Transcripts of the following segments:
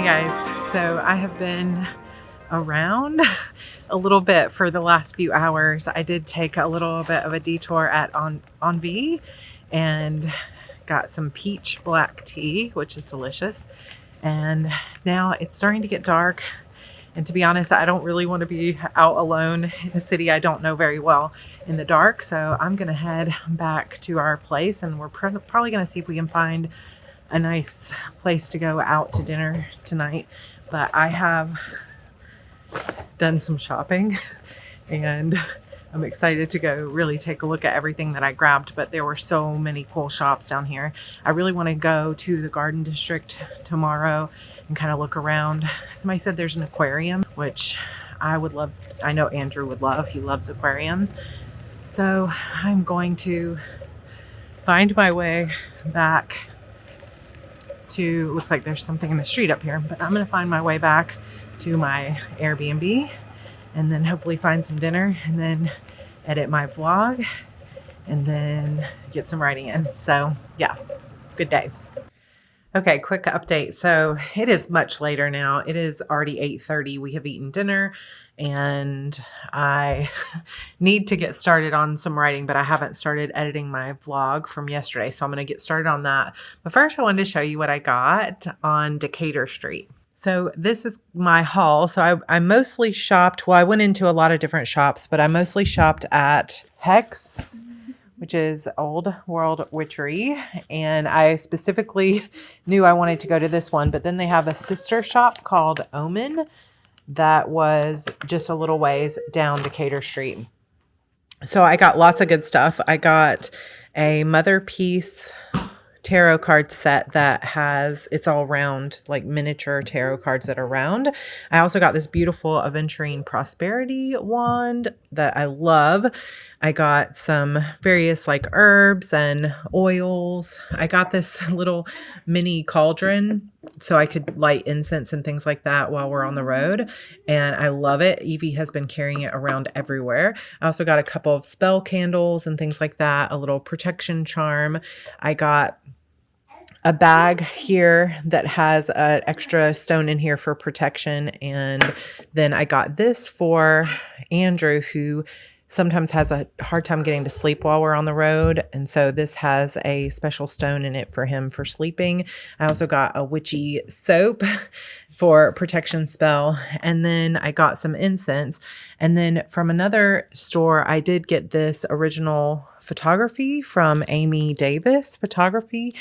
Hey guys, so I have been around a little bit for the last few hours. I did take a little bit of a detour at Envie and got some peach black tea, which is delicious. And now it's starting to get dark. And to be honest, I don't really want to be out alone in a city I don't know very well in the dark. So I'm going to head back to our place, and we're probably going to see if we can find a nice place to go out to dinner tonight. But I have done some shopping and I'm excited to go really take a look at everything that I grabbed. But there were so many cool shops down here. I really want to go to the Garden District tomorrow and kind of look around. Somebody said there's an aquarium, which I would love. I know Andrew would love. He loves aquariums. So I'm going to find my way back to, looks like there's something in the street up here, but I'm going to find my way back to my Airbnb and then hopefully find some dinner and then edit my vlog and then get some writing in. So yeah, good day. Okay, quick update. So it is much later now. It is already 8:30. We have eaten dinner and I need to get started on some writing, but I haven't started editing my vlog from yesterday. So I'm going to get started on that. But first I wanted to show you what I got on Decatur Street. So this is my haul. So I mostly shopped, well, I went into a lot of different shops, but I mostly shopped at Hex, which is Old World Witchery. And I specifically knew I wanted to go to this one, but then they have a sister shop called Omen that was just a little ways down Decatur Street. So I got lots of good stuff. I got a Mother Peace tarot card set that has, it's all round, like miniature tarot cards that are round. I also got this beautiful Aventurine Prosperity wand that I love. I got some various like herbs and oils. I got this little mini cauldron so I could light incense and things like that while we're on the road. And I love it. Evie has been carrying it around everywhere. I also got a couple of spell candles and things like that, a little protection charm. I got a bag here that has an extra stone in here for protection. And then I got this for Andrew, who sometimes has a hard time getting to sleep while we're on the road. And so this has a special stone in it for him for sleeping. I also got a witchy soap for protection spell. And then I got some incense. And then from another store, I did get this original photography from Amy Davis Photography.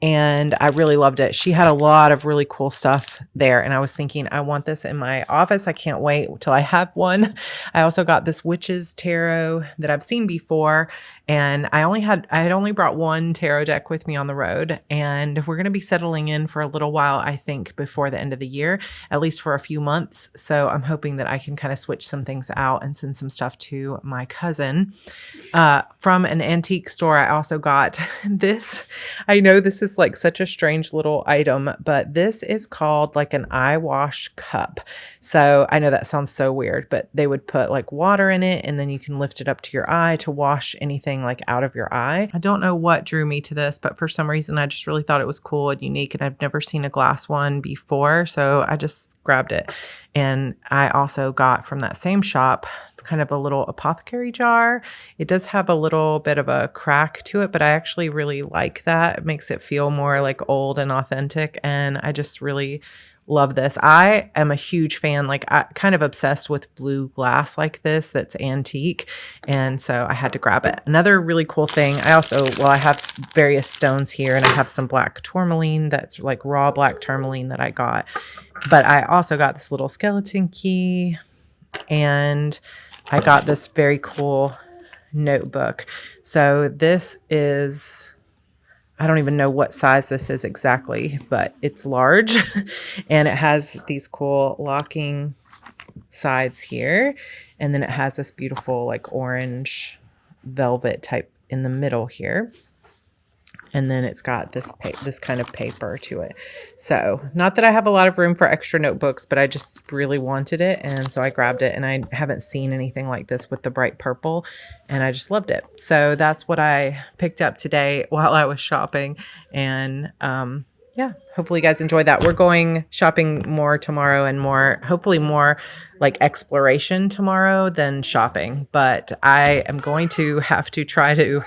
And I really loved it. She had a lot of really cool stuff there. And I was thinking, I want this in my office. I can't wait till I have one. I also got this witch's tarot that I've seen before. And I had only brought one tarot deck with me on the road. And we're going to be settling in for a little while, I think, before the end of the year, at least for a few months. So I'm hoping that I can kind of switch some things out and send some stuff to my cousin. From an antique store, I also got this. I know this is like such a strange little item, but this is called like an eye wash cup. So I know that sounds so weird, but they would put like water in it and then you can lift it up to your eye to wash anything like out of your eye. I don't know what drew me to this, but for some reason I just really thought it was cool and unique, and I've never seen a glass one before, so I just grabbed it. And I also got from that same shop kind of a little apothecary jar. It does have a little bit of a crack to it, but I actually really like that. It makes it feel more like old and authentic, and I just really love this. I am a huge fan, like I kind of obsessed with blue glass like this that's antique. And so I had to grab it. Another really cool thing, I have various stones here, and I have some black tourmaline that's like raw black tourmaline that I got. But I also got this little skeleton key, and I got this very cool notebook. So this is, I don't even know what size this is exactly, but it's large and it has these cool locking sides here. And then it has this beautiful like orange velvet type in the middle here. And then it's got this kind of paper to it. So not that I have a lot of room for extra notebooks, but I just really wanted it. And so I grabbed it, and I haven't seen anything like this with the bright purple, and I just loved it. So that's what I picked up today while I was shopping. And yeah, hopefully you guys enjoyed that. We're going shopping more tomorrow and hopefully more like exploration tomorrow than shopping. But I am going to have to try to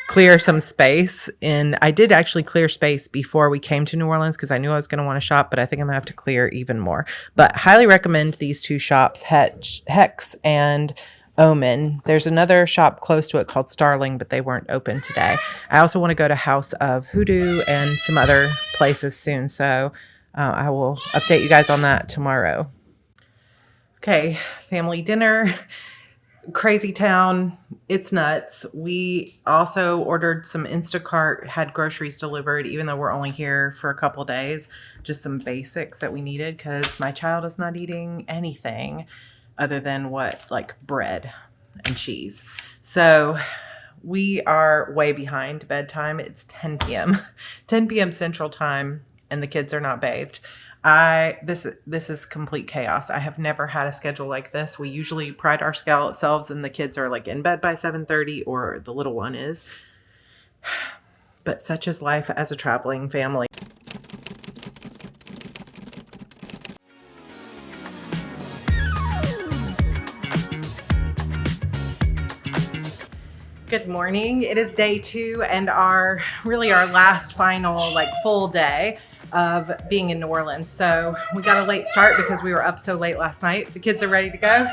clear some space. And I did actually clear space before we came to New Orleans because I knew I was going to want to shop, but I think I'm going to have to clear even more. But highly recommend these two shops, Hex and Omen. There's another shop close to it called Starling, but they weren't open today. I also want to go to House of Voodoo and some other places soon. So I will update you guys on that tomorrow. Okay, family dinner. Crazy town. It's nuts. We also ordered some Instacart, had groceries delivered, even though we're only here for a couple days. Just some basics that we needed because my child is not eating anything other than like bread and cheese. So we are way behind bedtime. It's 10 p.m. 10 p.m. Central Time, and the kids are not bathed. This is complete chaos. I have never had a schedule like this. We usually pride ourselves and the kids are like in bed by 7:30, or the little one is. But such is life as a traveling family. Good morning. It is day 2 and our last final full day of being in New Orleans. So we got a late start because we were up so late last night. The kids are ready to go.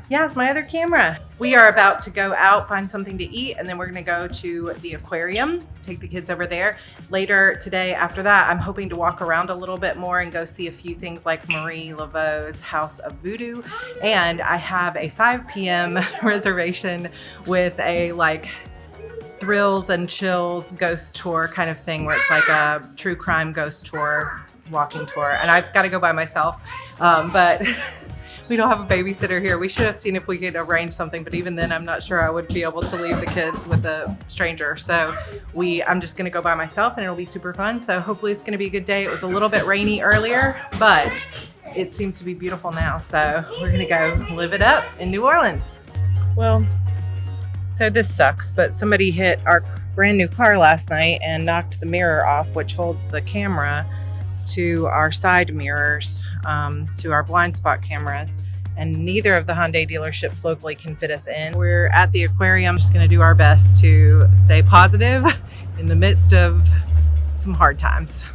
Yeah, it's my other camera. We are about to go out, find something to eat, and then we're gonna go to the aquarium, take the kids over there. Later today, after that, I'm hoping to walk around a little bit more and go see a few things like Marie Laveau's House of Voodoo. And I have a 5 p.m. reservation with a thrills and chills ghost tour kind of thing, where it's like a true crime ghost tour, walking tour. And I've got to go by myself, but we don't have a babysitter here. We should have seen if we could arrange something, but even then I'm not sure I would be able to leave the kids with a stranger. So I'm just gonna go by myself and it'll be super fun. So hopefully it's gonna be a good day. It was a little bit rainy earlier, but it seems to be beautiful now. So we're gonna go live it up in New Orleans. Well, so this sucks, but somebody hit our brand new car last night and knocked the mirror off, which holds the camera to our side mirrors, to our blind spot cameras, and neither of the Hyundai dealerships locally can fit us in. We're at the aquarium, just gonna do our best to stay positive in the midst of some hard times.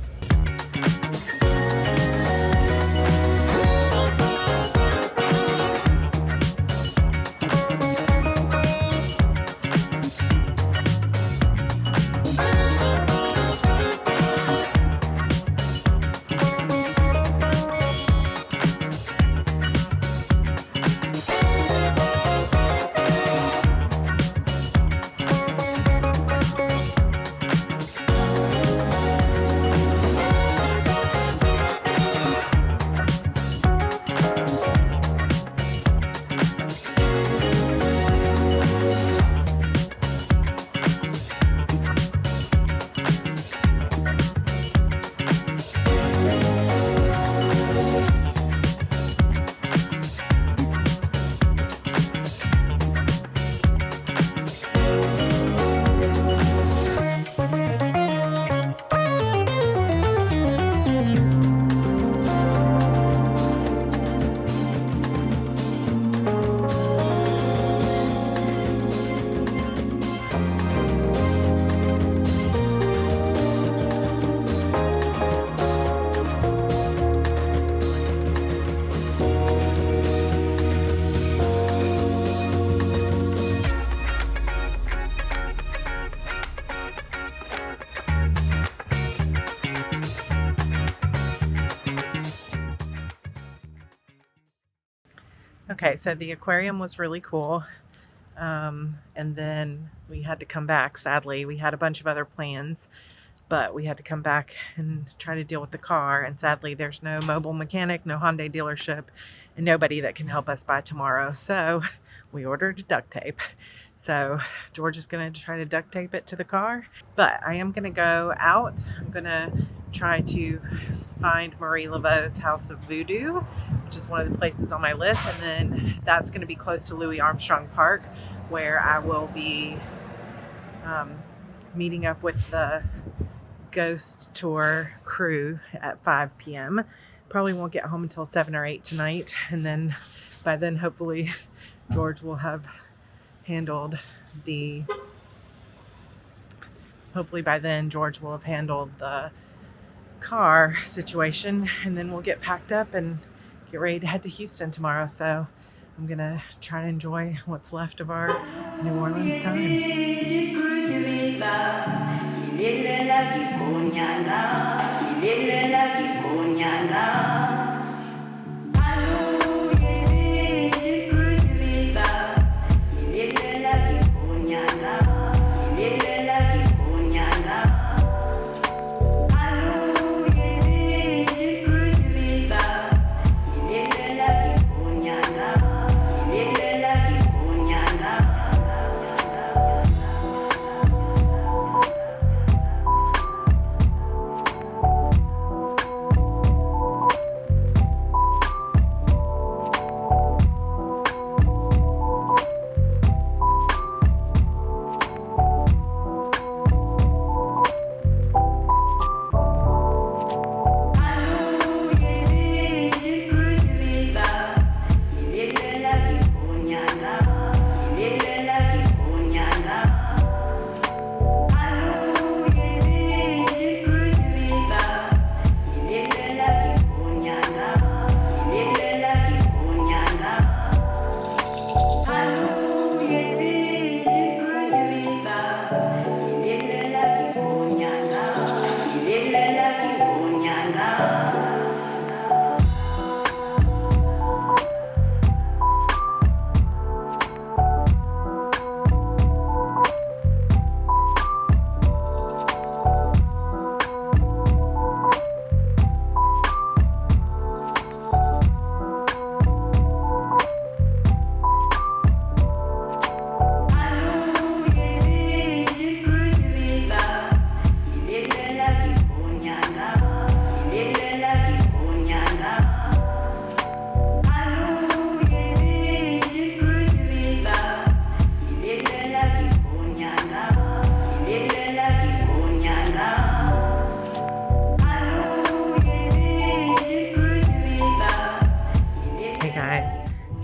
Okay, so the aquarium was really cool. And then we had to come back, sadly. We had a bunch of other plans, but we had to come back and try to deal with the car. And sadly, there's no mobile mechanic, no Hyundai dealership, and nobody that can help us by tomorrow. So we ordered duct tape. So George is going to try to duct tape it to the car. But I am going to go out. I'm going to try to find Marie Laveau's House of Voodoo, which is one of the places on my list. And then that's going to be close to Louis Armstrong Park, where I will be meeting up with the ghost tour crew at 5 p.m. Probably won't get home until 7 or 8 tonight. And then by then, hopefully, George will have handled the car situation, and then we'll get packed up and get ready to head to Houston tomorrow. So I'm gonna try to enjoy what's left of our New Orleans time.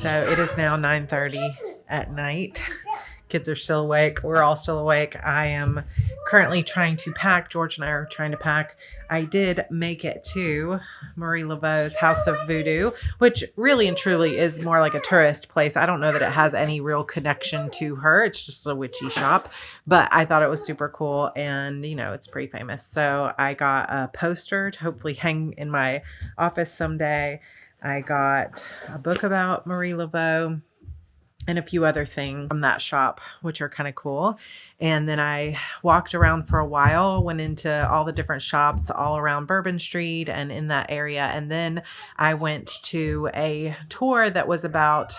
So it is now 9:30 at night. Kids are still awake. We're all still awake. I am currently trying to pack. George and I are trying to pack. I did make it to Marie Laveau's House of Voodoo, which really and truly is more like a tourist place. I don't know that it has any real connection to her. It's just a witchy shop, but I thought it was super cool, and you know, it's pretty famous. So I got a poster to hopefully hang in my office someday. I got a book about Marie Laveau and a few other things from that shop, which are kind of cool. And then I walked around for a while, went into all the different shops all around Bourbon Street and in that area. And then I went to a tour that was about,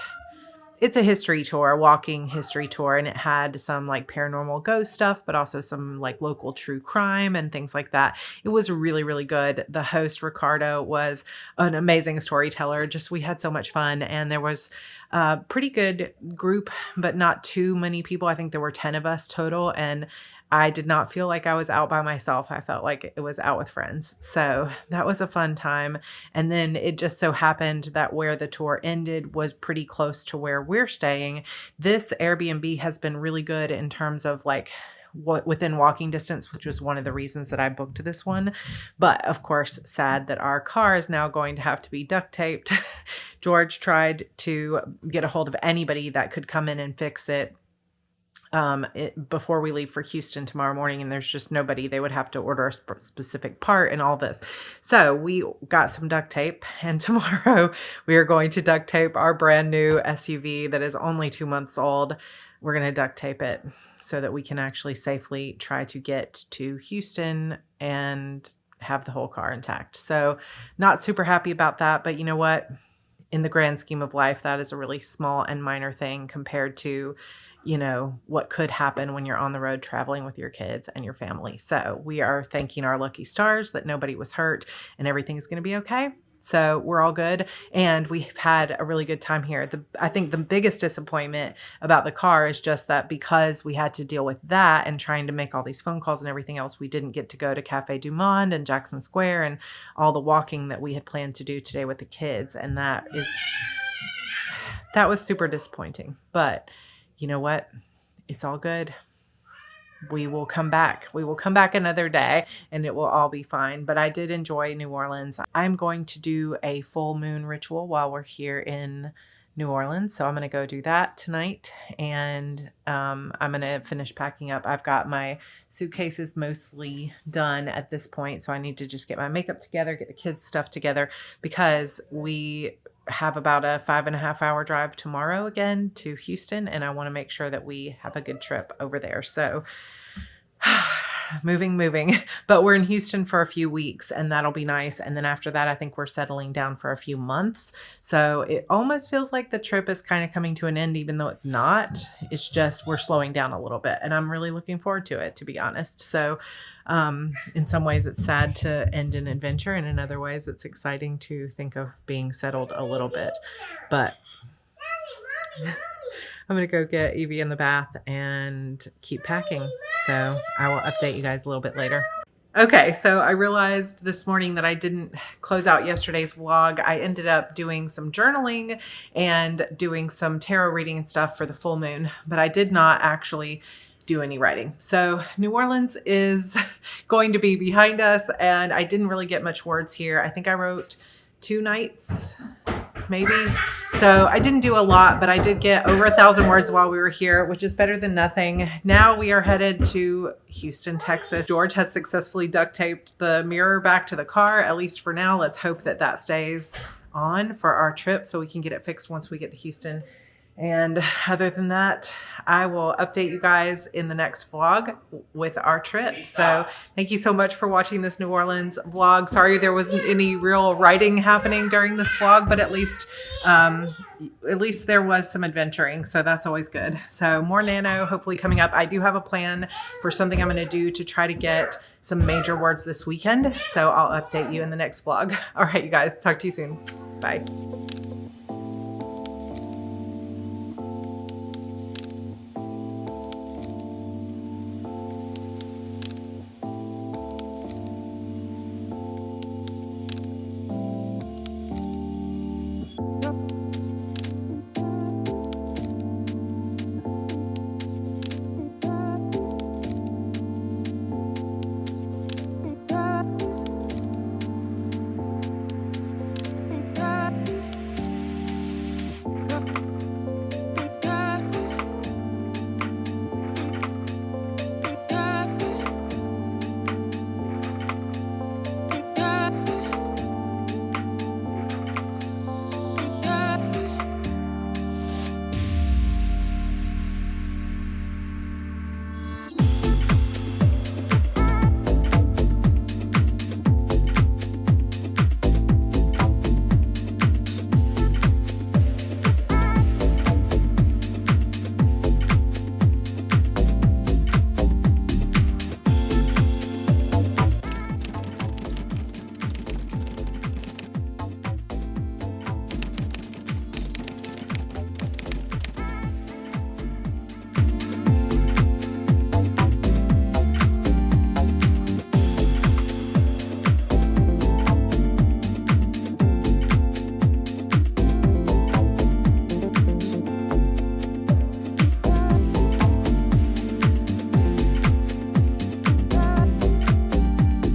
it's a history tour, a walking history tour. And it had some like paranormal ghost stuff, but also some like local true crime and things like that. It was really, really good. The host, Ricardo, was an amazing storyteller. Just, we had so much fun. And there was a pretty good group, but not too many people. I think there were 10 of us total. And I did not feel like I was out by myself. I felt like it was out with friends. So that was a fun time. And then it just so happened that where the tour ended was pretty close to where we're staying. This Airbnb has been really good in terms of like what within walking distance, which was one of the reasons that I booked this one. But of course, sad that our car is now going to have to be duct taped. George tried to get a hold of anybody that could come in and fix it before we leave for Houston tomorrow morning, and there's just nobody. They would have to order a specific part and all this. So we got some duct tape, and tomorrow we are going to duct tape our brand new SUV that is only 2 months old. We're going to duct tape it so that we can actually safely try to get to Houston and have the whole car intact. So not super happy about that, but you know what? In the grand scheme of life, that is a really small and minor thing compared to, you know, what could happen when you're on the road traveling with your kids and your family. So we are thanking our lucky stars that nobody was hurt and everything's going to be okay. So we're all good. And we've had a really good time here. I think the biggest disappointment about the car is just that because we had to deal with that and trying to make all these phone calls and everything else, we didn't get to go to Cafe Du Monde and Jackson Square and all the walking that we had planned to do today with the kids. And that was super disappointing. But you know what? It's all good. We will come back. We will come back another day and it will all be fine. But I did enjoy New Orleans. I'm going to do a full moon ritual while we're here in New Orleans. So I'm going to go do that tonight, and I'm going to finish packing up. I've got my suitcases mostly done at this point. So I need to just get my makeup together, get the kids' stuff together, because we have about a 5.5 hour drive tomorrow again to Houston, and I want to make sure that we have a good trip over there. So moving, but we're in Houston for a few weeks and that'll be nice. And then after that, I think we're settling down for a few months. So it almost feels like the trip is kind of coming to an end, even though it's not. It's just, we're slowing down a little bit and I'm really looking forward to it, to be honest. So in some ways it's sad to end an adventure, and in other ways it's exciting to think of being settled a little bit. But I'm going to go get Evie in the bath and keep packing. So I will update you guys a little bit later. Okay, so I realized this morning that I didn't close out yesterday's vlog. I ended up doing some journaling and doing some tarot reading and stuff for the full moon, but I did not actually do any writing. So New Orleans is going to be behind us, and I didn't really get much words here. I think I wrote 2 nights, maybe. So I didn't do a lot, but I did get over 1,000 words while we were here, which is better than nothing. Now we are headed to Houston, Texas. George has successfully duct taped the mirror back to the car, at least for now. Let's hope that that stays on for our trip so we can get it fixed once we get to Houston. And other than that, I will update you guys in the next vlog with our trip. So thank you so much for watching this New Orleans vlog. Sorry there wasn't any real writing happening during this vlog, but at least there was some adventuring. So that's always good. So more Nano hopefully coming up. I do have a plan for something I'm going to do to try to get some major words this weekend. So I'll update you in the next vlog. All right, you guys, talk to you soon. Bye.